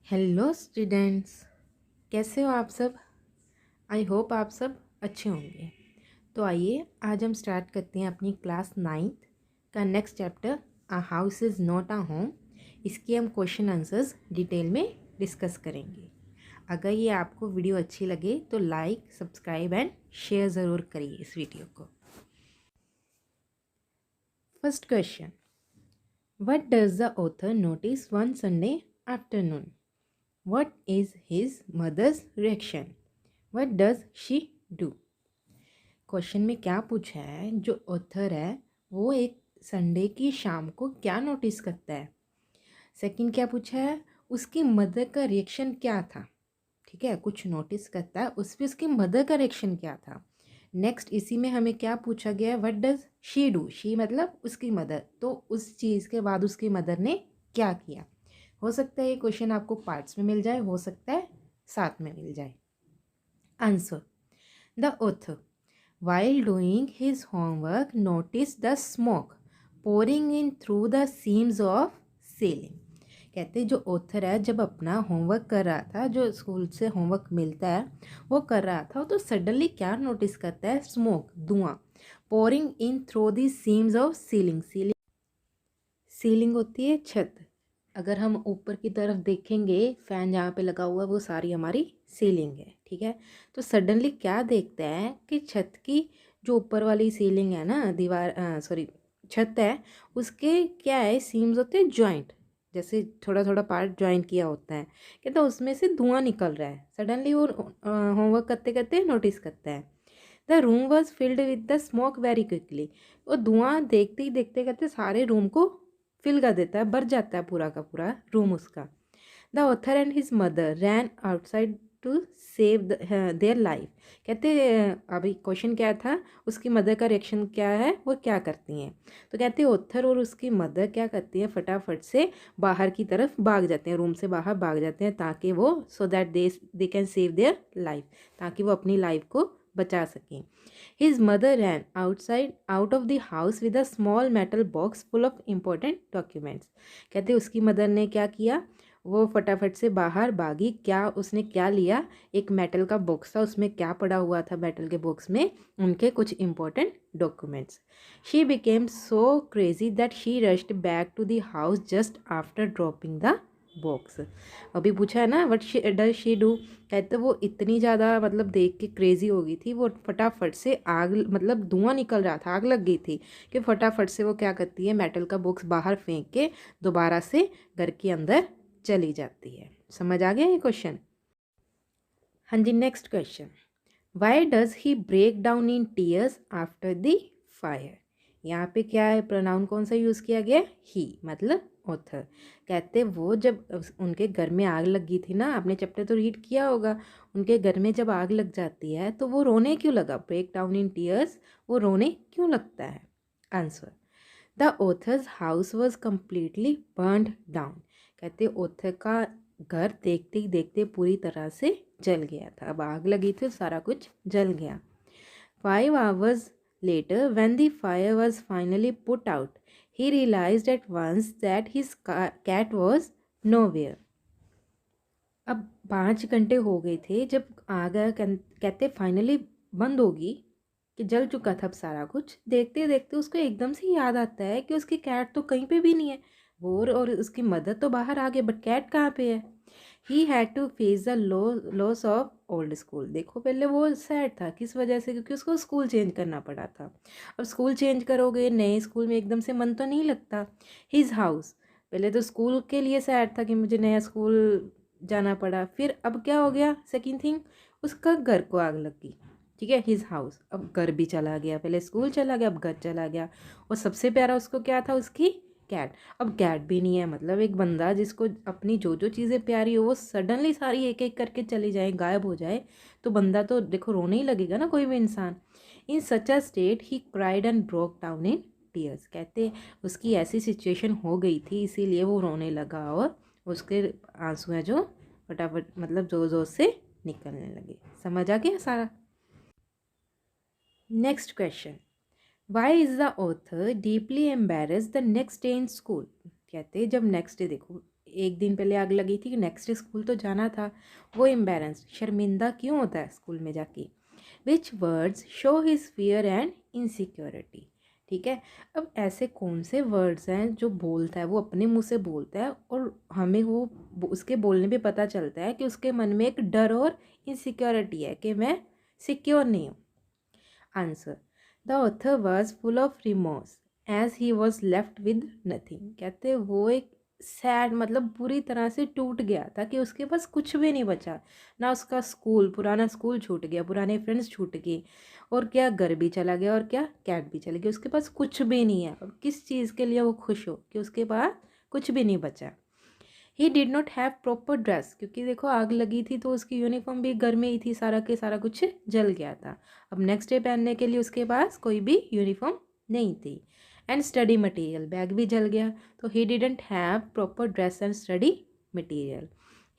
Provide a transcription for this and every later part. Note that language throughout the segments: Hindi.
हेलो स्टूडेंट्स, कैसे हो आप सब। आई होप आप सब अच्छे होंगे। तो आइए आज हम स्टार्ट करते हैं अपनी क्लास 9th का next chapter, a house is not a home. इसके हम क्वेश्चन आंसर्स डिटेल में डिस्कस करेंगे। अगर ये आपको वीडियो अच्छी लगे तो लाइक, सब्सक्राइब एंड शेयर ज़रूर करिए इस वीडियो को। First question, what does the author notice one Sunday afternoon? What is his mother's reaction? What does she do? Question में क्या पूछा है, जो ऑथर है वो एक संडे की शाम को क्या नोटिस करता है। सेकंड क्या पूछा है, उसकी मदर का रिएक्शन क्या था। ठीक है, कुछ नोटिस करता है, उस पर उसकी मदर का रिएक्शन क्या था। नेक्स्ट इसी में हमें क्या पूछा गया है, what does she do. She मतलब उसकी मदर, तो उस चीज़ के बाद उसकी मदर ने क्या किया। हो सकता है ये क्वेश्चन आपको पार्ट्स में मिल जाए, हो सकता है साथ में मिल जाए। Answer, the author while doing his homework noticed the smoke pouring in through the seams of ceiling। कहते जो ऑथर है जब अपना होमवर्क कर रहा था, जो स्कूल से होमवर्क मिलता है वो कर रहा था, तो सडनली क्या नोटिस करता है, स्मोक, धुआं, pouring in through the seems of ceiling. Ceiling होती है छत। अगर हम ऊपर की तरफ देखेंगे, फ़ैन जहाँ पे लगा हुआ है वो सारी हमारी सीलिंग है। ठीक है, तो सडनली क्या देखते हैं कि छत की जो ऊपर वाली सीलिंग है ना, दीवार सॉरी छत है, उसके क्या है, सीम्स होते हैं जॉइंट, जैसे थोड़ा थोड़ा पार्ट जॉइंट किया होता है। कहता है उसमें से धुआं निकल रहा है। सडनली वो होमवर्क करते करते नोटिस करता है। The room was filled with the smoke very quickly. वो धुआं देखते ही देखते कहते सारे रूम को फिल कर देता है, भर जाता है पूरा का पूरा रूम उसका। The author and his mother ran outside to save their life. कहते अभी क्वेश्चन क्या था, उसकी मदर का रिएक्शन क्या है, वो क्या करती हैं। तो कहते ऑथर और उसकी मदर क्या करती हैं, फटाफट से बाहर की तरफ भाग जाते हैं, रूम से बाहर भाग जाते हैं, ताकि वो so that they can save their life, ताकि वो अपनी लाइफ को बचा सकें। His mother ran outside out of the house with a small metal box full of important documents। कहते उसकी मदर ने क्या किया, वो फटाफट से बाहर भागी। क्या उसने क्या लिया, एक मेटल का बॉक्स था, उसमें क्या पड़ा हुआ था मेटल के बॉक्स में, उनके कुछ important documents. She became so crazy that she rushed back to the house just after dropping the box. अभी पूछा है ना, वट डज शी डू। कहते वो इतनी ज़्यादा मतलब देख के क्रेजी हो गई थी, वो फटाफट से आग मतलब धुआं निकल रहा था, आग लग गई थी, कि फटाफट से वो क्या करती है, मेटल का बॉक्स बाहर फेंक के दोबारा से घर के अंदर चली जाती है। समझ आ गया ये क्वेश्चन। हाँ जी, next question, why does he break down in tears after the fire. यहाँ पे क्या है, प्रोनाउन कौन सा यूज़ किया गया, ही मतलब ऑथर। कहते वो जब उनके घर में आग लगी थी ना, आपने चैप्टर तो रीड किया होगा, उनके घर में जब आग लग जाती है तो वो रोने क्यों लगा, ब्रेक डाउन इन टीयर्स, वो रोने क्यों लगता है। Answer, the author's house was completely burned down. कहते ऑथर का घर देखते ही देखते पूरी तरह से जल गया था, अब आग लगी थी, सारा कुछ जल गया। 5 hours later, when the fire was finally put out, he realized at once that his cat was nowhere। अब 5 घंटे हो गए थे जब आग कहते फाइनली बंद होगी, कि जल चुका था अब सारा कुछ, देखते देखते उसको एकदम से याद आता है कि उसकी कैट तो कहीं पे भी नहीं है। वो और उसकी मदर तो बाहर आ गए, बट कैट कहाँ पे है। He had to face the loss of old school. देखो पहले वो सैड था, किस वजह से, क्योंकि उसको स्कूल चेंज करना पड़ा था। अब स्कूल चेंज करोगे नए स्कूल में, एकदम से मन तो नहीं लगता। हिज हाउस, पहले तो स्कूल के लिए सैड था कि मुझे नया स्कूल जाना पड़ा, फिर अब क्या हो गया, सेकंड थिंग उसका घर को आग लगी। ठीक है, हिज हाउस, अब घर भी चला गया, पहले स्कूल चला गया अब घर चला गया। और सबसे प्यारा उसको क्या था, उसकी कैट, अब कैट भी नहीं है। मतलब एक बंदा जिसको अपनी जो जो चीज़ें प्यारी हो वो सडनली सारी एक एक करके चली जाए, गायब हो जाए, तो बंदा तो देखो रोने ही लगेगा ना कोई भी इंसान। In such a state he cried and broke down in tears. कहते उसकी ऐसी सिचुएशन हो गई थी इसीलिए वो रोने लगा, और उसके आंसू हैं जो फटाफट मतलब जोर जोर से निकलने लगे। समझ आ गया सारा। Next question, why is the author deeply embarrassed the next day in school. कहते जब नेक्स्ट डे देखो एक दिन पहले आग लगी थी, नेक्स्ट डे स्कूल तो जाना था। वो एम्बेरेंस्ड, शर्मिंदा क्यों होता है स्कूल में जाके। विच words show his fear and insecurity. ठीक है, अब ऐसे कौन से वर्ड्स हैं जो बोलता है, वो अपने मुंह से बोलता है और हमें वो उसके बोलने पे पता चलता है कि उसके मन में एक डर और इनसिक्योरिटी है कि मैं सिक्योर नहीं हूँ। Answer, the author was full of remorse as he was left with nothing. कहते वो एक सैड, मतलब बुरी तरह से टूट गया था कि उसके पास कुछ भी नहीं बचा। ना उसका स्कूल, पुराना स्कूल छूट गया, पुराने फ्रेंड्स छूट गए, और क्या घर भी चला गया, और क्या कैट भी चली गई। उसके पास कुछ भी नहीं है। अब किस चीज़ के लिए वो खुश हो कि उसके पास कुछ भी नहीं बचा। He did not have proper dress, क्योंकि देखो आग लगी थी तो उसकी यूनिफॉर्म भी घर में ही थी, सारा के सारा कुछ जल गया था। अब नेक्स्ट डे पहनने के लिए उसके पास कोई भी यूनिफॉर्म नहीं थी। एंड स्टडी मटेरियल, बैग भी जल गया, तो he didn't have proper dress and study material.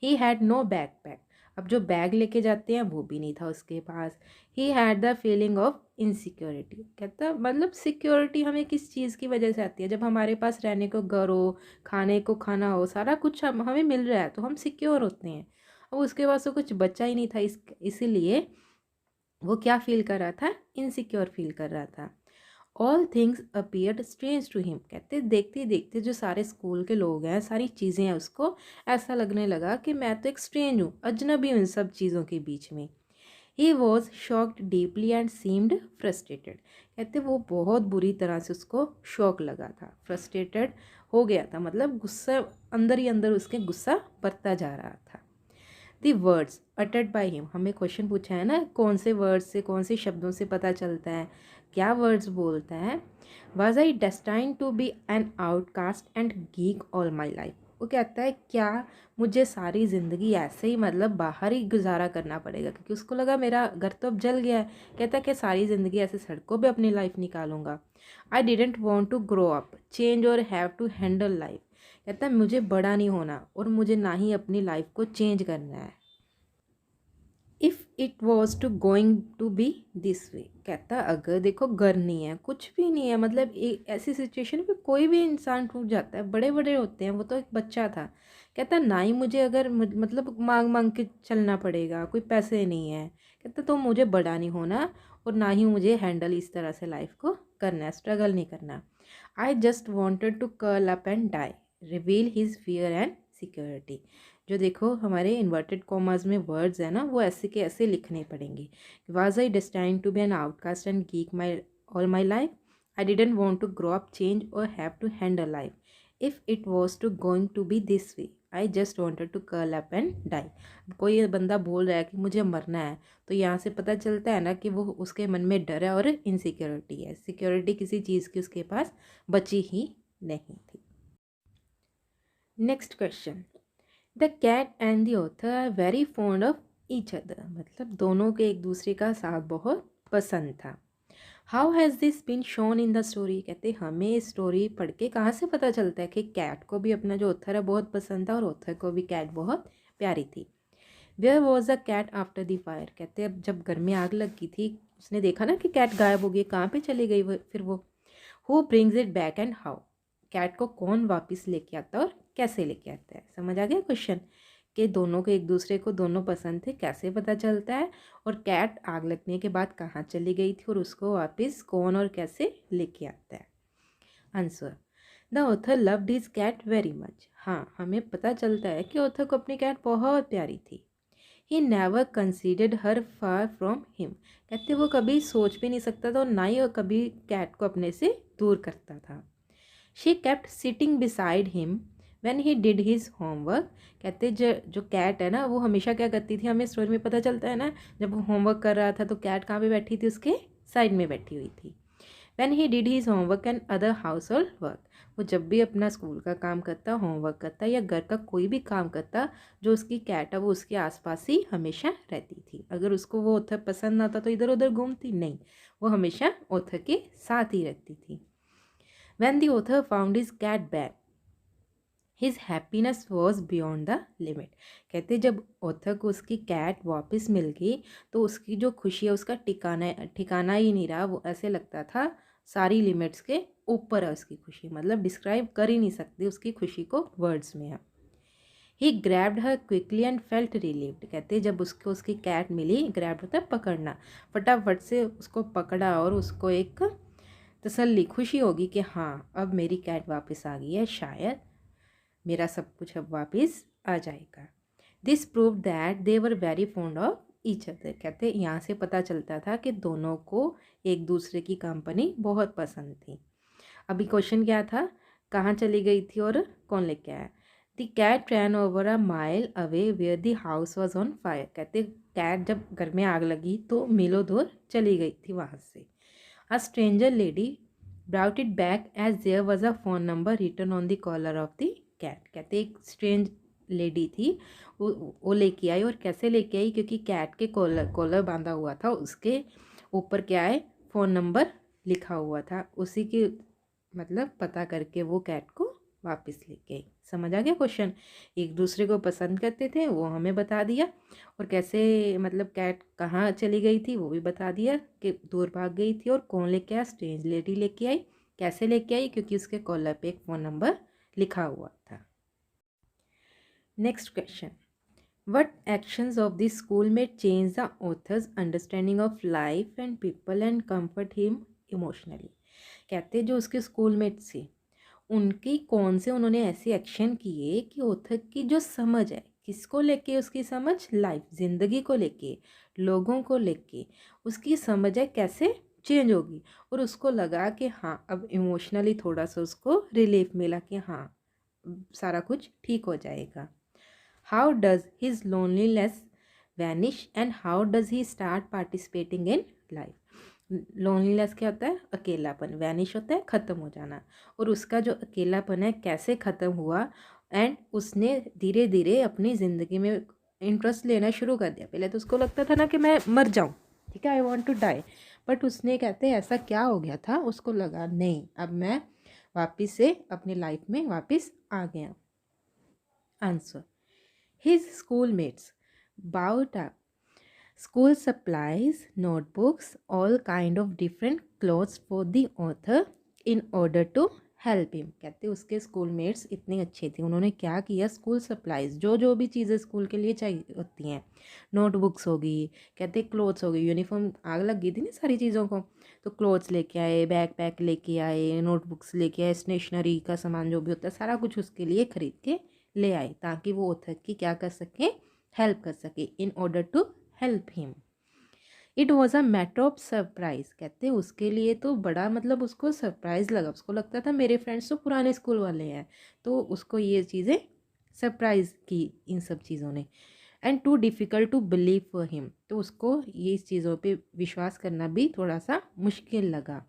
He had no backpack, अब जो बैग लेके जाते हैं वो भी नहीं था उसके पास। He had the feeling of insecurity, कहता मतलब सिक्योरिटी हमें किस चीज़ की वजह से आती है, जब हमारे पास रहने को घर हो, खाने को खाना हो, सारा कुछ हमें मिल रहा है तो हम सिक्योर होते हैं। अब उसके पास तो कुछ बचा ही नहीं था, इसीलिए वो क्या फील कर रहा था, इनसिक्योर फील कर रहा था। All things appeared strange to him, कहते देखते देखते जो सारे स्कूल के लोग हैं, सारी चीज़ें हैं, उसको ऐसा लगने लगा कि मैं तो एक स्ट्रेंज हूँ, अजनबी हूँ इन सब चीज़ों के बीच में। He was shocked deeply and seemed frustrated, कहते वो बहुत बुरी तरह से उसको शॉक लगा था, फ्रस्ट्रेटेड हो गया था, मतलब गुस्सा अंदर ही अंदर उसके गुस्सा बढ़ता जा रहा था। The words uttered by him, हमें क्वेश्चन पूछा है ना, कौन से वर्ड्स से, कौन से शब्दों से पता चलता है, क्या वर्ड्स बोलता है। Was I destined to be an outcast and geek all my life, वो कहता है क्या मुझे सारी ज़िंदगी ऐसे ही मतलब बाहर ही गुजारा करना पड़ेगा, क्योंकि उसको लगा मेरा घर तो अब जल गया है। कहता है कि सारी ज़िंदगी ऐसे सड़कों पे अपनी लाइफ निकालूंगा। I didn't want to grow up change और हैव टू हैंडल लाइफ, कहता है मुझे बड़ा नहीं होना और मुझे ना ही अपनी लाइफ को चेंज करना है। If it was to going to be this way, कहता अगर देखो घर नहीं है, कुछ भी नहीं है, मतलब एक ऐसी सिचुएशन पे कोई भी इंसान टूट जाता है, बड़े बड़े होते हैं, वो तो एक बच्चा था। कहता ना ही मुझे अगर मतलब मांग मांग के चलना पड़ेगा, कोई पैसे नहीं है, कहता तो मुझे बड़ा नहीं होना और ना ही मुझे हैंडल इस तरह से लाइफ को करना है, स्ट्रगल नहीं करना। I just wanted to curl up and die, reveal his fear and security. जो देखो हमारे इन्वर्टेड कॉमर्स में वर्ड्स है ना, वो ऐसे के ऐसे लिखने पड़ेंगे। Was I destined to be an outcast and geek my all my life, I didn't want to grow up change और have to handle life, if it was to going to be this way, I just wanted to curl up and die. कोई बंदा बोल रहा है कि मुझे मरना है, तो यहाँ से पता चलता है ना कि वो उसके मन में डर है और इनसिक्योरिटी है, सिक्योरिटी किसी चीज़ की उसके पास बची ही नहीं थी। Next question, the cat and the author are very fond of each other, मतलब दोनों के एक दूसरे का साथ बहुत पसंद था। How has this been shown in the story, कहते हमें इस स्टोरी पढ़ के कहाँ से पता चलता है कि कैट को भी अपना जो ऑथर है बहुत पसंद था और ऑथर को भी कैट बहुत प्यारी थी। Where was the cat after the fire, कहते अब जब घर में आग लगी थी, उसने देखा ना कि कैट गायब हो गई, कहाँ पे चली गई फिर वो। Who brings it back and how, cat को कौन वापस लेके आता है और कैसे लेके आता है। समझ आ गया क्वेश्चन कि दोनों को एक दूसरे को दोनों पसंद थे, कैसे पता चलता है, और कैट आग लगने के बाद कहाँ चली गई थी और उसको वापस कौन और कैसे लेके आता है। Answer, the author loved his cat very much, हाँ हमें पता चलता है कि ऑथर को अपनी कैट बहुत प्यारी थी। He never considered her far from him, कहते वो कभी सोच भी नहीं सकता था और ना ही वो कभी कैट को अपने से दूर करता था। She kept sitting beside him when he did his homework, कहते जो कैट है ना, वो हमेशा क्या करती थी, हमें स्टोरी में पता चलता है ना, जब वो होमवर्क कर रहा था तो कैट कहाँ पे बैठी थी, उसके साइड में बैठी हुई थी। When he did his homework and other house hold work, वो जब भी अपना स्कूल का काम करता, होमवर्क करता या घर का कोई भी काम करता, जो उसकी कैट है वो उसके आसपास ही हमेशा रहती थी। अगर उसको वो ऑथर पसंद ना था तो इधर उधर घूमती नहीं, वो हमेशा ऑथर के साथ ही रहती थी। When the author found his cat back, his happiness was beyond the limit, कहते जब ऑथर को उसकी कैट वापस मिल गई तो उसकी जो खुशी है उसका ठिकाना ही नहीं रहा, वो ऐसे लगता था सारी लिमिट्स के ऊपर है उसकी खुशी, मतलब डिस्क्राइब कर ही नहीं सकते उसकी खुशी को वर्ड्स में है। He grabbed her quickly and felt relieved. कहते जब उसको उसकी कैट मिली, ग्रैब्ड होता है पकड़ना, फटाफट से उसको पकड़ा और उसको एक तसल्ली, खुशी होगी कि हाँ अब मेरी कैट वापस आ गई है, शायद मेरा सब कुछ अब वापस आ जाएगा। This prove that they were very fond of each other. कहते यहाँ से पता चलता था कि दोनों को एक दूसरे की कंपनी बहुत पसंद थी। अभी क्वेश्चन क्या था, कहाँ चली गई थी और कौन लेके आया। The cat ran over a mile away where the house was on fire. कहते कैट जब घर में आग लगी तो मीलों दूर चली गई थी वहाँ से। A stranger lady brought it back as there was a phone number written on the collar of the cat. कहते एक स्ट्रेंज लेडी थी, वो लेके आई। और कैसे लेके आई, क्योंकि कैट के कॉलर कॉलर बांधा हुआ था, उसके ऊपर क्या है, फ़ोन नंबर लिखा हुआ था। उसी की मतलब पता करके वो कैट को वापस लेके आई। समझ आ गया क्वेश्चन। एक दूसरे को पसंद करते थे वो हमें बता दिया, और कैसे मतलब कैट कहाँ चली गई थी वो भी बता दिया कि दूर भाग गई थी। और कौन लेके आया, स्ट्रेंज लेडी लेके आई। कैसे लेके आई, क्योंकि उसके कॉलर पे एक फ़ोन नंबर लिखा हुआ था। Next question, what actions of the schoolmate change the author's understanding of life and people and comfort him emotionally। कहते जो उसके स्कूलमेट थे उनकी कौन से उन्होंने ऐसे एक्शन किए कि ऑथर की जो समझ है, किसको लेके उसकी समझ, लाइफ ज़िंदगी को लेके, लोगों को लेके उसकी समझ है कैसे चेंज होगी। और उसको लगा कि हाँ अब इमोशनली थोड़ा सा उसको रिलीफ मिला कि हाँ सारा कुछ ठीक हो जाएगा। How does his loneliness vanish and how does he start participating in life। loneliness क्या होता है, अकेलापन, vanish होता है ख़त्म हो जाना। और उसका जो अकेलापन है कैसे ख़त्म हुआ, एंड उसने धीरे धीरे अपनी ज़िंदगी में इंटरेस्ट लेना शुरू कर दिया। पहले तो उसको लगता था ना कि मैं मर जाऊँ, ठीक है, I want to die, but उसने कहते हैं ऐसा क्या हो गया था, उसको लगा नहीं अब मैं वापस से अपनी लाइफ में वापस आ गया। Answer, his schoolmates bought up school supplies, notebooks, all kind of different clothes for the author in order to help him. कहते उसके स्कूलमेट्स इतने अच्छे थे, उन्होंने क्या किया, स्कूल सप्लाइज जो जो भी चीज़ें स्कूल के लिए चाहिए होती हैं, नोटबुक्स होगी, कहते क्लोथ्स हो गई, यूनिफॉर्म आग लग गई थी ना सारी चीज़ों को, तो क्लोथ्स लेके आए, बैग पैक लेके आए, नोटबुक्स लेके आए, स्टेशनरी का सामान जो भी होता है सारा कुछ उसके लिए खरीद के ले आए, ताकि वो ऑथर की क्या कर सके, हेल्प कर सके, in order to help him. It was a matter of surprise. कहते उसके लिए तो बड़ा मतलब उसको सरप्राइज लगा, उसको लगता था मेरे फ्रेंड्स तो पुराने स्कूल वाले हैं, तो उसको ये चीज़ें सरप्राइज की इन सब चीज़ों ने। And too difficult to believe for him, तो उसको ये चीज़ों पे विश्वास करना भी थोड़ा सा मुश्किल लगा।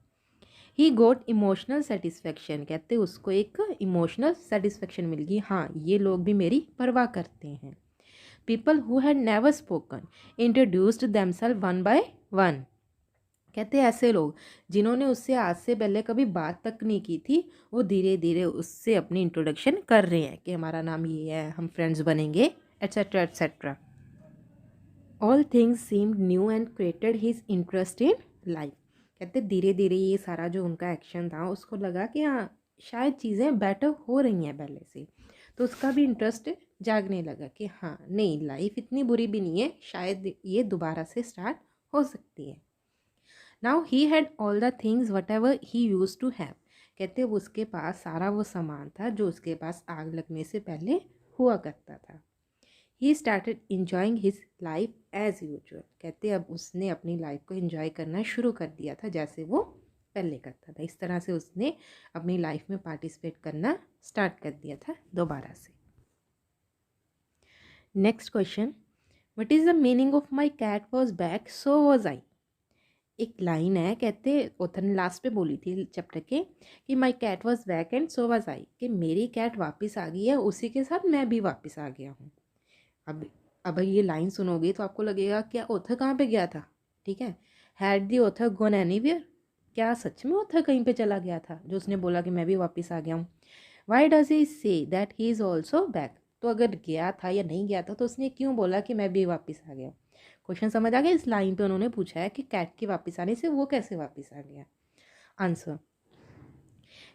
ही गोट इमोशनल सेटिस्फेक्शन। कहते उसको एक इमोशनल सेटिस्फेक्शन मिल गई, हाँ ये लोग भी मेरी परवाह करते हैं। People who had never spoken introduced themselves one by one. कहते ऐसे लोग जिन्होंने उससे आज से पहले कभी बात तक नहीं की थी, वो धीरे धीरे उससे अपनी इंट्रोडक्शन कर रहे हैं कि हमारा नाम ये है, हम फ्रेंड्स बनेंगे, etcetera etcetera. All things seemed new and created his interest in life. कहते धीरे धीरे ये सारा जो उनका एक्शन था उसको लगा कि हाँ शायद चीज़ें बेटर हो रही हैं पहले से, तो उसका भी इंटरेस्ट जागने लगा कि हाँ नहीं लाइफ इतनी बुरी भी नहीं है, शायद ये दोबारा से स्टार्ट हो सकती है। Now he had all the things whatever he use to have. कहते उसके पास सारा वो सामान था जो उसके पास आग लगने से पहले हुआ करता था। He started enjoying his life as usual. कहते अब उसने अपनी लाइफ को इंजॉय करना शुरू कर दिया था जैसे वो पहले करता था। इस तरह से उसने अपनी लाइफ में पार्टिसिपेट करना स्टार्ट कर दिया था दोबारा से। Next question, what is the meaning of my cat was back so was I. एक लाइन है, कहते ऑथर ने लास्ट पे बोली थी चैप्टर के कि my cat was back and so was I, कि मेरी कैट वापस आ गई है उसी के साथ मैं भी वापस आ गया हूँ। अब ये लाइन सुनोगे तो आपको लगेगा क्या ऑथर कहाँ पे गया था, ठीक है, had the author gone anywhere, क्या सच में ऑथर कहीं पे चला गया था जो उसने बोला कि मैं भी वापस आ गया हूँ। Y does he say that he is also back, तो अगर गया था या नहीं गया था तो उसने क्यों बोला कि मैं भी वापस आ गया। क्वेश्चन समझ आ गया। इस लाइन पे उन्होंने पूछा है कि कैट के वापस आने से वो कैसे वापस आ गया। Answer,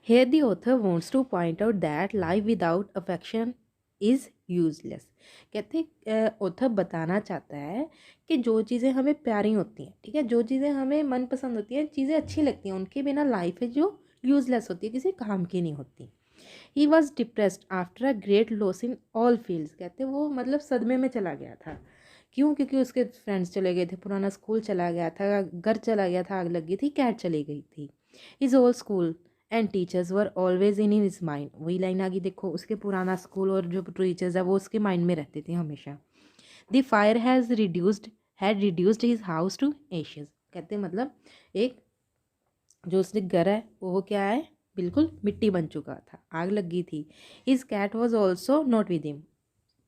here the author wants to point out that life without affection is useless. कहते ऑथर बताना चाहता है कि जो चीज़ें हमें प्यारी होती हैं, ठीक है, जो चीज़ें हमें मनपसंद होती हैं, चीज़ें अच्छी लगती हैं, उनके बिना लाइफ है जो यूजलेस होती है, किसी काम की नहीं होती। He was depressed after a great loss in all fields. कहते वो मतलब सदमे में चला गया था। क्यों? क्योंकि उसके फ्रेंड्स चले गए थे, पुराना स्कूल चला गया था, घर चला गया था, आग लग गई थी, कैट चली गई थी। His old school and teachers were always in his mind. वही लाइन आ गई, देखो उसके पुराना स्कूल और जो टीचर्स है वो उसके माइंड में रहते थे हमेशा। The fire had reduced his house to ashes. कहते मतलब एक जो उसने घर है वो क्या है, बिल्कुल मिट्टी बन चुका था, आग लग गई थी। His cat was also not with him.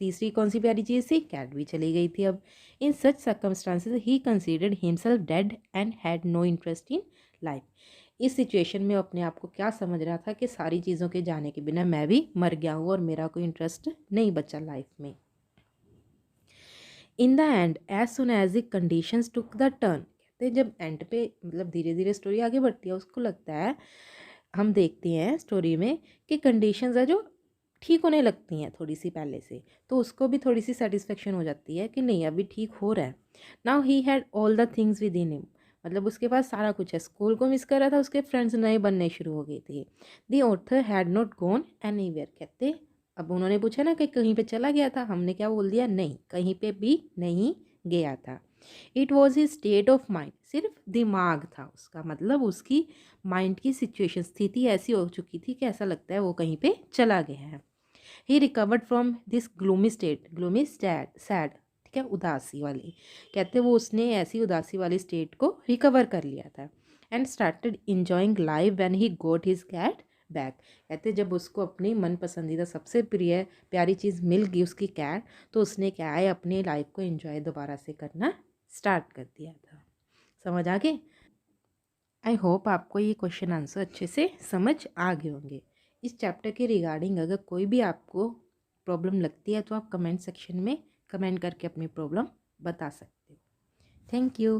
तीसरी कौन सी प्यारी चीज़ थी? कैट भी चली गई थी अब। In such circumstances he considered himself dead and had no interest in life. इस सिचुएशन में अपने आप को क्या समझ रहा था कि सारी चीज़ों के जाने के बिना मैं भी मर गया हूँ और मेरा कोई इंटरेस्ट नहीं बचा लाइफ में। In the end as soon as the conditions took the turn. कहते जब एंड पे मतलब धीरे धीरे स्टोरी आगे बढ़ती है, उसको लगता है, हम देखते हैं स्टोरी में कि कंडीशंस है जो ठीक होने लगती हैं थोड़ी सी पहले से, तो उसको भी थोड़ी सी सेटिस्फेक्शन हो जाती है कि नहीं अभी ठीक हो रहा है। Now he had all the things with in him. मतलब उसके पास सारा कुछ है, स्कूल को मिस कर रहा था, उसके फ्रेंड्स नए बनने शुरू हो गए थे। The author had not gone anywhere. कहते अब उन्होंने पूछा ना कि कहीं पे चला गया था, हमने क्या बोल दिया, नहीं कहीं पे भी नहीं गया था। It was he state of mind, सिर्फ दिमाग था उसका, मतलब उसकी माइंड की सिचुएशन स्थिति ऐसी हो चुकी थी कि ऐसा लगता है वो कहीं पे चला गया है। He recovered from this gloomy state, gloomy sad, ठीक है, उदासी वाली। कहते वो उसने ऐसी उदासी वाली स्टेट को रिकवर कर लिया था। And started enjoying life when he got his cat back. कहते जब उसको अपनी मन पसंदीदा सबसे प्रिय प्यारी चीज़ मिल गई, उसकी कैट, तो उसने क्या है अपनी लाइफ को एंजॉय दोबारा से करना स्टार्ट कर दिया था। समझ आ गए? आई होप आपको ये क्वेश्चन आंसर अच्छे से समझ आ गए होंगे। इस चैप्टर के रिगार्डिंग अगर कोई भी आपको प्रॉब्लम लगती है तो आप कमेंट सेक्शन में कमेंट करके अपनी प्रॉब्लम बता सकते हो। Thank you.